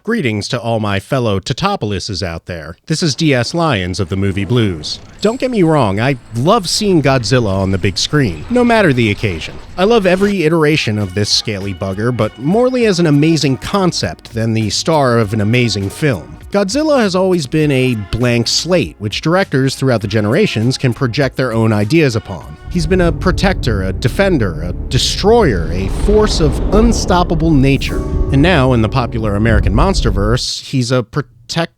Greetings to all my fellow Tatopolises out there. This is DS Lyons of the Movie Blues. Don't get me wrong, I love seeing Godzilla on the big screen, no matter the occasion. I love every iteration of this scaly bugger, but morely as an amazing concept than the star of an amazing film. Godzilla has always been a blank slate, which directors throughout the generations can project their own ideas upon. He's been a protector, a defender, a destroyer, a force of unstoppable nature. And now, in the popular American MONSTERVERSE, he's a protector?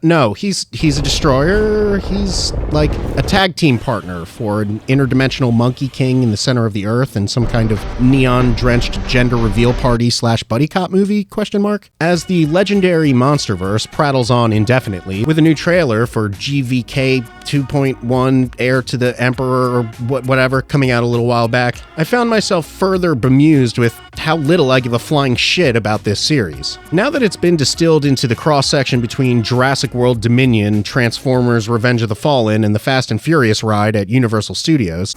No, he's a destroyer. He's like a tag team partner for an interdimensional monkey king in the center of the earth and some kind of neon-drenched gender reveal party / buddy cop movie, ? As the legendary MONSTERVERSE prattles on indefinitely with a new trailer for GVK 2.1 Heir to the Emperor or whatever coming out a little while back, I found myself further bemused with how little I give a flying shit about this series. Now that it's been distilled into the cross-section between Jurassic World Dominion, Transformers Revenge of the Fallen, and the Fast and Furious ride at Universal Studios,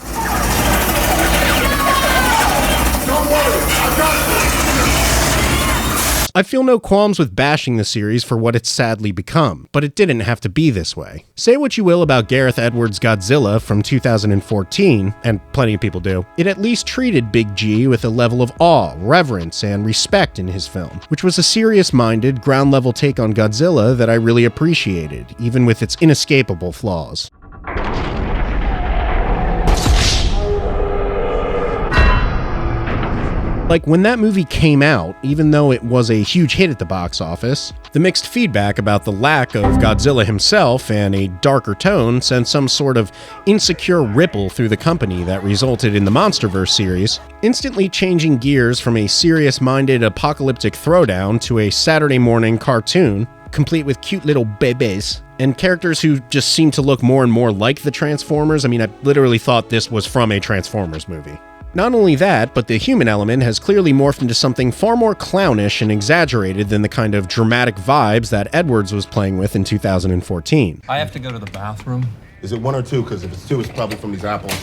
I feel no qualms with bashing the series for what it's sadly become, but it didn't have to be this way. Say what you will about Gareth Edwards' Godzilla from 2014, and plenty of people do, it at least treated Big G with a level of awe, reverence, and respect in his film, which was a serious-minded, ground-level take on Godzilla that I really appreciated, even with its inescapable flaws. Like, when that movie came out, even though it was a huge hit at the box office, the mixed feedback about the lack of Godzilla himself and a darker tone sent some sort of insecure ripple through the company that resulted in the MONSTERVERSE series, instantly changing gears from a serious-minded apocalyptic throwdown to a Saturday morning cartoon, complete with cute little bebés, and characters who just seem to look more and more like the Transformers. I mean, I literally thought this was from a Transformers movie. Not only that, but the human element has clearly morphed into something far more clownish and exaggerated than the kind of dramatic vibes that Edwards was playing with in 2014. I have to go to the bathroom. Is it one or two? Because if it's two, it's probably from these apples.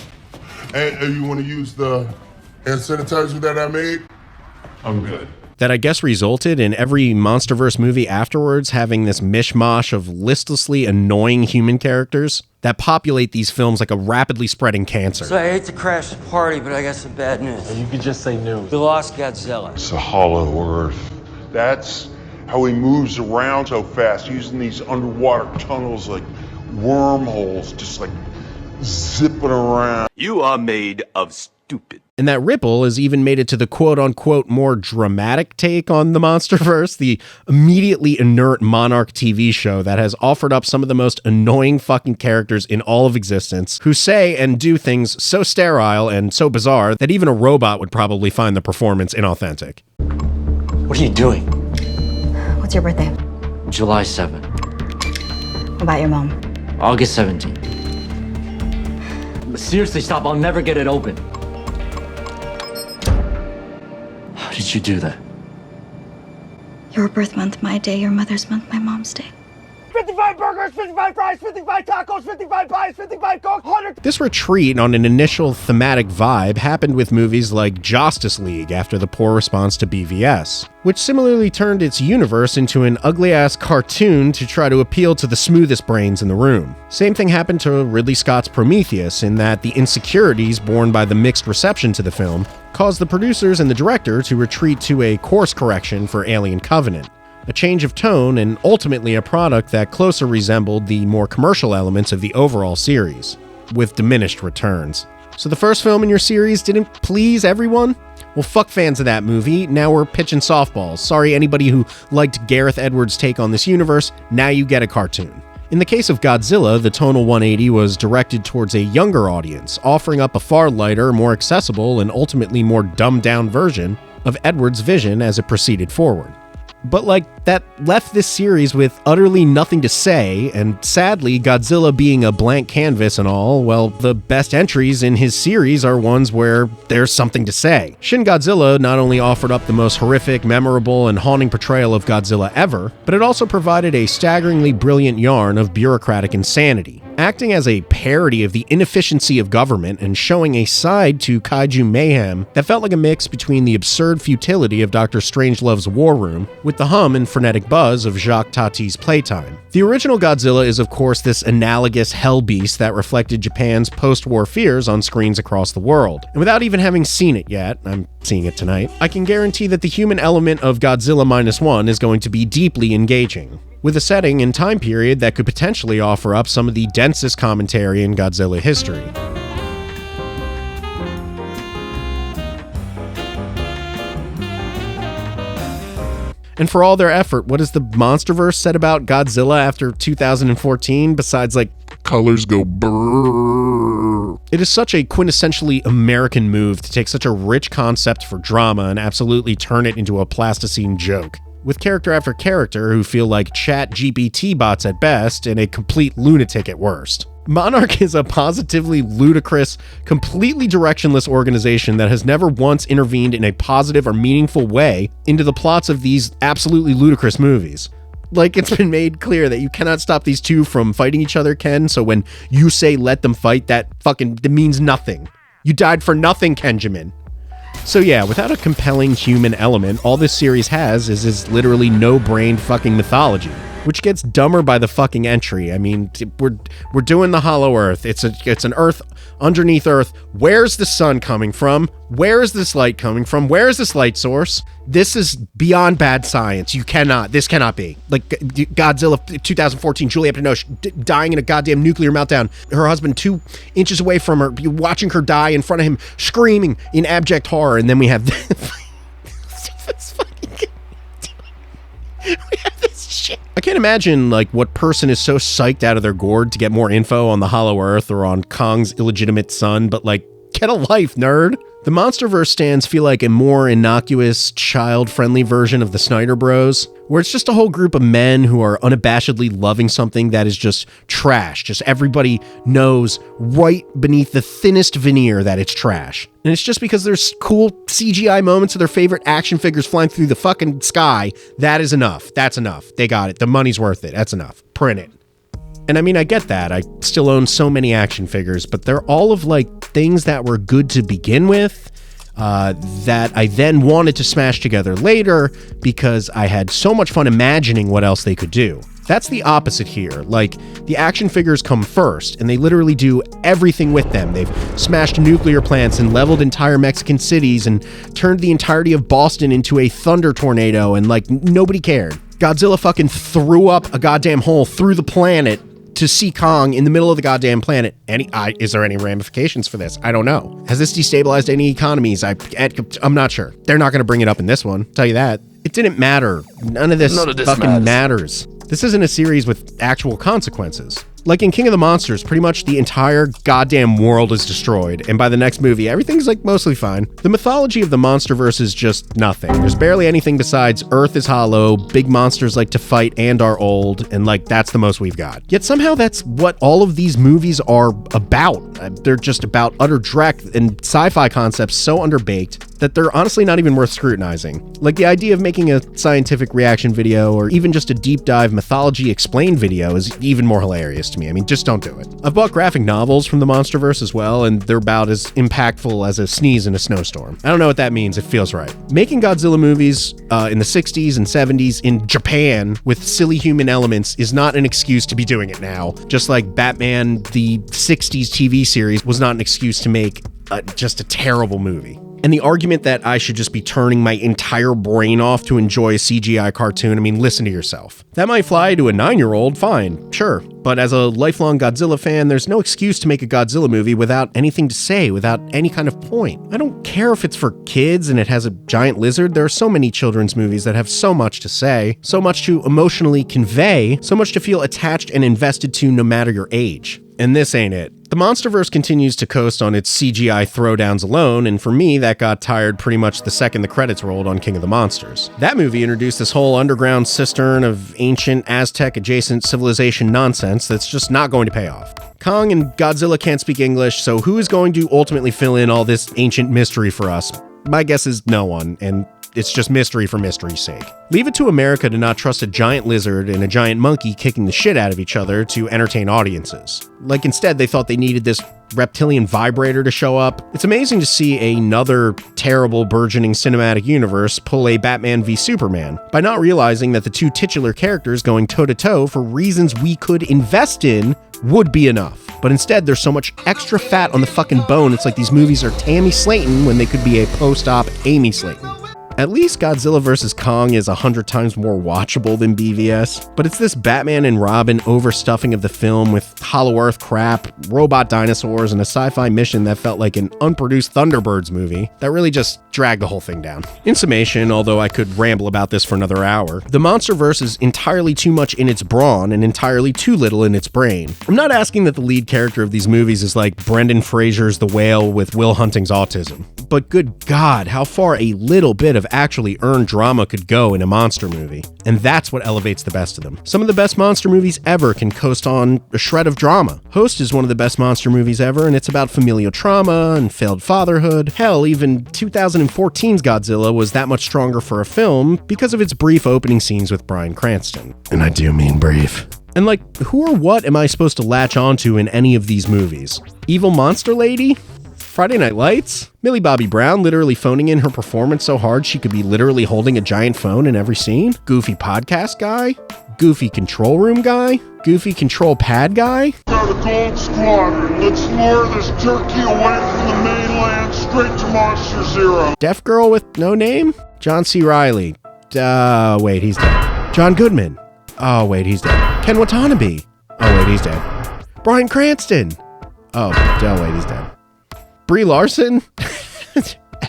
Hey, you want to use the hand sanitizer that I made? I'm good. That I guess resulted in every MONSTERVERSE movie afterwards having this mishmash of listlessly annoying human characters that populate these films like a rapidly spreading cancer. So I hate to crash the party, but I got some bad news. You could just say news. We lost Godzilla. It's a hollow earth. That's how he moves around so fast, using these underwater tunnels like wormholes, just like zipping around. You are made of stupid. And that ripple has even made it to the quote-unquote more dramatic take on the MONSTERVERSE, the immediately inert Monarch TV show that has offered up some of the most annoying fucking characters in all of existence, who say and do things so sterile and so bizarre that even a robot would probably find the performance inauthentic. What are you doing? What's your birthday? July 7th. What about your mom? August 17th. But seriously, stop. I'll never get it open. How did you do that? Your birth month, my day. Your mother's month, my mom's day. 55 burgers, 55 fries, 55 tacos, 55 pies, 55 Coke, 100... This retreat on an initial thematic vibe happened with movies like Justice League after the poor response to BVS, which similarly turned its universe into an ugly-ass cartoon to try to appeal to the smoothest brains in the room. Same thing happened to Ridley Scott's Prometheus, in that the insecurities born by the mixed reception to the film caused the producers and the director to retreat to a course correction for Alien Covenant. A change of tone, and ultimately a product that closer resembled the more commercial elements of the overall series, with diminished returns. So the first film in your series didn't please everyone? Well, fuck fans of that movie, now we're pitching softballs. Sorry anybody who liked Gareth Edwards' take on this universe, now you get a cartoon. In the case of Godzilla, the tonal 180 was directed towards a younger audience, offering up a far lighter, more accessible, and ultimately more dumbed-down version of Edwards' vision as it proceeded forward. But that left this series with utterly nothing to say, and sadly, Godzilla being a blank canvas and all, well, the best entries in his series are ones where there's something to say. Shin Godzilla not only offered up the most horrific, memorable, and haunting portrayal of Godzilla ever, but it also provided a staggeringly brilliant yarn of bureaucratic insanity. acting as a parody of the inefficiency of government and showing a side to kaiju mayhem that felt like a mix between the absurd futility of Dr. Strangelove's War Room with the hum and frenetic buzz of Jacques Tati's Playtime. The original Godzilla is, of course, this analogous hell beast that reflected Japan's post-war fears on screens across the world. And without even having seen it yet, I'm seeing it tonight, I can guarantee that the human element of Godzilla Minus One is going to be deeply engaging, with a setting and time period that could potentially offer up some of the densest commentary in Godzilla history. And for all their effort, what has the MONSTERVERSE said about Godzilla after 2014 besides, like, Colors go brrrr. it is such a quintessentially American move to take such a rich concept for drama and absolutely turn it into a plasticine joke, with character after character who feel like chat GPT bots at best and a complete lunatic at worst. Monarch is a positively ludicrous, completely directionless organization that has never once intervened in a positive or meaningful way into the plots of these absolutely ludicrous movies. Like, it's been made clear that you cannot stop these two from fighting each other, Ken, so when you say let them fight, that means nothing. You died for nothing, Kenjamin. So yeah, without a compelling human element, all this series has is literally no-brained fucking mythology, which gets dumber by the fucking entry. I mean, we're doing the Hollow Earth. It's an Earth underneath Earth. Where's the sun coming from? Where is this light coming from? Where is this light source? This is beyond bad science. This cannot be. Like Godzilla 2014, Juliette Binoche dying in a goddamn nuclear meltdown. Her husband 2 inches away from her, watching her die in front of him, screaming in abject horror. And then we have this shit. I can't imagine, like, what person is so psyched out of their gourd to get more info on the Hollow Earth or on Kong's illegitimate son, but, like, get a life, nerd. The MONSTERVERSE stands feel like a more innocuous, child-friendly version of the Snyder Bros, where it's just a whole group of men who are unabashedly loving something that is just trash. Just everybody knows right beneath the thinnest veneer that it's trash. And it's just because there's cool CGI moments of their favorite action figures flying through the fucking sky. That is enough. That's enough. They got it. The money's worth it. That's enough. Print it. And I mean, I get that. I still own so many action figures, but they're all of, like, things that were good to begin with, that I then wanted to smash together later because I had so much fun imagining what else they could do. That's the opposite here. Like, the action figures come first, and they literally do everything with them. They've smashed nuclear plants and leveled entire Mexican cities and turned the entirety of Boston into a thunder tornado, and, like, nobody cared. Godzilla fucking threw up a goddamn hole through the planet to see Kong in the middle of the goddamn planet. Is there any ramifications for this? I don't know. Has this destabilized any economies? I'm not sure. They're not going to bring it up in this one. Tell you that. It didn't matter. None of this fucking matters. This isn't a series with actual consequences. Like in King of the Monsters, pretty much the entire goddamn world is destroyed, and by the next movie, everything's, like, mostly fine. The mythology of the MONSTERVERSE is just nothing. There's barely anything besides Earth is hollow, big monsters like to fight and are old, and, like, that's the most we've got. Yet somehow that's what all of these movies are about. They're just about utter dreck and sci-fi concepts so underbaked that they're honestly not even worth scrutinizing. Like, the idea of making a scientific reaction video or even just a deep dive mythology explained video is even more hilarious to me. I mean, just don't do it. I've bought graphic novels from the MONSTERVERSE as well, and they're about as impactful as a sneeze in a snowstorm. I don't know what that means. It feels right. Making Godzilla movies in the 60s and 70s in Japan with silly human elements is not an excuse to be doing it now. Just like Batman, the 60s TV series, was not an excuse to make just a terrible movie. And the argument that I should just be turning my entire brain off to enjoy a CGI cartoon, I mean, listen to yourself. That might fly to a 9-year-old, fine, sure. But as a lifelong Godzilla fan, there's no excuse to make a Godzilla movie without anything to say, without any kind of point. I don't care if it's for kids and it has a giant lizard. There are so many children's movies that have so much to say, so much to emotionally convey, so much to feel attached and invested to no matter your age. And this ain't it. The MONSTERVERSE continues to coast on its CGI throwdowns alone, and for me, that got tired pretty much the second the credits rolled on King of the Monsters. That movie introduced this whole underground cistern of ancient Aztec-adjacent civilization nonsense that's just not going to pay off. Kong and Godzilla can't speak English, so who is going to ultimately fill in all this ancient mystery for us? My guess is no one, and it's just mystery for mystery's sake. Leave it to America to not trust a giant lizard and a giant monkey kicking the shit out of each other to entertain audiences. Like, instead, they thought they needed this reptilian vibrator to show up. It's amazing to see another terrible burgeoning cinematic universe pull a Batman v Superman by not realizing that the two titular characters going toe-to-toe for reasons we could invest in would be enough. But instead, there's so much extra fat on the fucking bone, it's like these movies are Tammy Slayton when they could be a post-op Amy Slayton. At least Godzilla vs. Kong is 100 times more watchable than BVS, but it's this Batman and Robin overstuffing of the film with Hollow Earth crap, robot dinosaurs, and a sci-fi mission that felt like an unproduced Thunderbirds movie that really just dragged the whole thing down. In summation, although I could ramble about this for another hour, the MONSTERVERSE is entirely too much in its brawn and entirely too little in its brain. I'm not asking that the lead character of these movies is like Brendan Fraser's The Whale with Will Hunting's autism, but good God, how far a little bit of actually earned drama could go in a monster movie. And that's what elevates the best of them. Some of the best monster movies ever can coast on a shred of drama. Host is one of the best monster movies ever, and it's about familial trauma and failed fatherhood. Hell, even 2014's Godzilla was that much stronger for a film because of its brief opening scenes with Bryan Cranston. And I do mean brief. And like, who or what am I supposed to latch onto in any of these movies? Evil Monster Lady? Friday Night Lights? Millie Bobby Brown literally phoning in her performance so hard she could be literally holding a giant phone in every scene? Goofy podcast guy? Goofy control room guy? Goofy control pad guy? Now the Gold Squadron, let's lure this turkey away from the mainland straight to Monster Zero. Deaf girl with no name? John C. Reilly. Wait, he's dead. John Goodman. Oh, wait, he's dead. Ken Watanabe. Oh, wait, he's dead. Bryan Cranston. Oh, wait, he's dead. Brie Larson?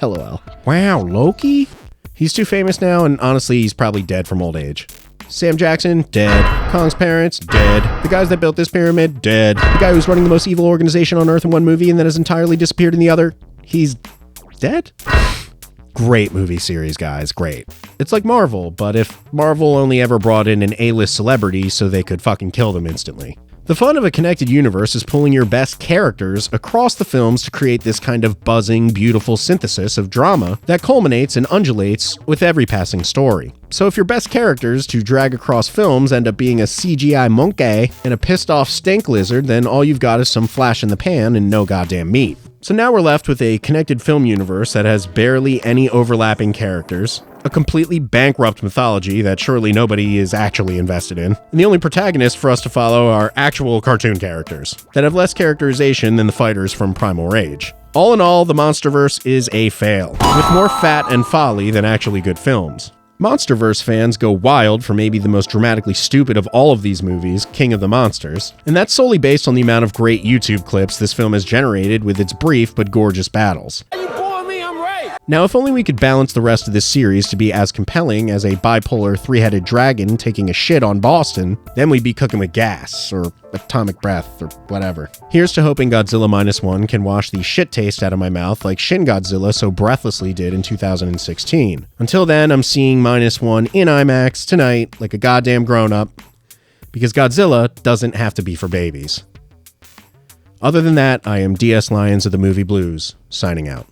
LOL. Wow, Loki? He's too famous now, and honestly, he's probably dead from old age. Sam Jackson? Dead. Kong's parents? Dead. The guys that built this pyramid? Dead. The guy who's running the most evil organization on Earth in one movie and then has entirely disappeared in the other? He's dead? Great movie series, guys. Great. It's like Marvel, but if Marvel only ever brought in an A-list celebrity so they could fucking kill them instantly. The fun of a connected universe is pulling your best characters across the films to create this kind of buzzing, beautiful synthesis of drama that culminates and undulates with every passing story. So if your best characters to drag across films end up being a CGI monkey and a pissed off stink lizard, then all you've got is some flash in the pan and no goddamn meat. So now we're left with a connected film universe that has barely any overlapping characters, a completely bankrupt mythology that surely nobody is actually invested in, and the only protagonists for us to follow are actual cartoon characters that have less characterization than the fighters from Primal Rage. All in all, the MONSTERVERSE is a fail, with more fat and folly than actually good films. MONSTERVERSE fans go wild for maybe the most dramatically stupid of all of these movies, King of the Monsters, and that's solely based on the amount of great YouTube clips this film has generated with its brief but gorgeous battles. Now, if only we could balance the rest of this series to be as compelling as a bipolar three-headed dragon taking a shit on Boston, then we'd be cooking with gas, or atomic breath, or whatever. Here's to hoping Godzilla Minus One can wash the shit taste out of my mouth like Shin Godzilla so breathlessly did in 2016. Until then, I'm seeing Minus One in IMAX tonight like a goddamn grown-up, because Godzilla doesn't have to be for babies. Other than that, I am DS Lyons of the Movie Blues, signing out.